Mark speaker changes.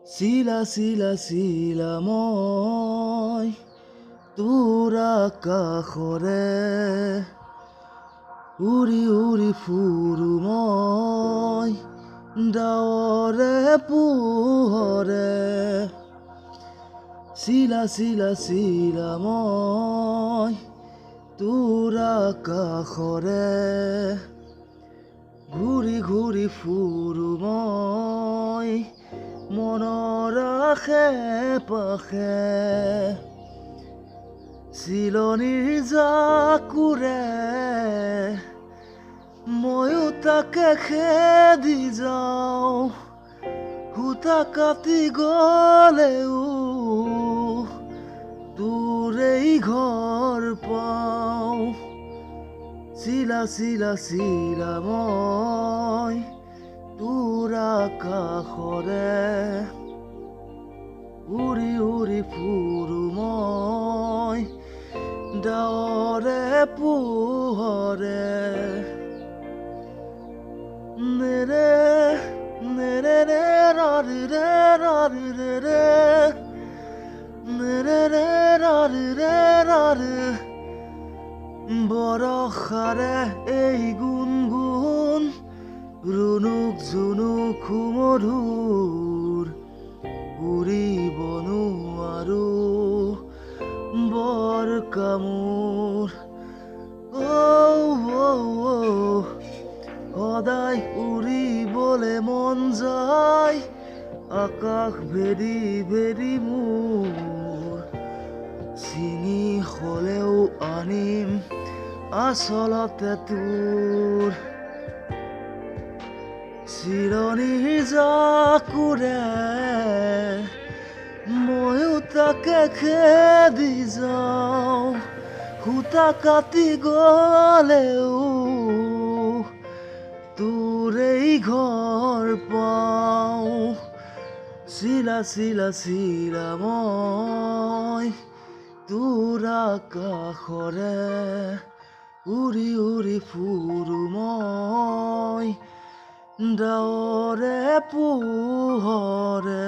Speaker 1: চিলা মই তোৰ আকাশৰে উৰি ফুৰো মই ডাৱৰে পোহৰে চিলা মই তোৰ আকাশৰে ঘূৰি ফুৰো মই মনৰ আশে-পাশে চিলনীৰ জাকুৰে ময়ো তাকে খেদি যাওঁ সূতা কাটি গলেও তোৰেই ঘৰ পাওঁ চিলা মই তোৰ আকাশৰে উৰি ফুৰো মই ডাৱৰে পোহৰে নেৰে বৰষাৰে এই গুণগুণ ৰুণুক জুনুক সুমধুৰ উৰিব নোৱাৰো বৰ কামোৰ সদায় উৰিবলে মন যায় আকাশ ভেদি মোৰ চিঙি হলেও আনিম আচলতে তোৰ চিলনীৰ জাকুৰে ময়ো তাকে খেদি যাওঁ সূতা কাটি গলেও তোৰেই ঘৰ পাওঁ চিলা মই তোৰ আকাশৰে উৰি ফুৰো মই ডাৱৰে পোহৰে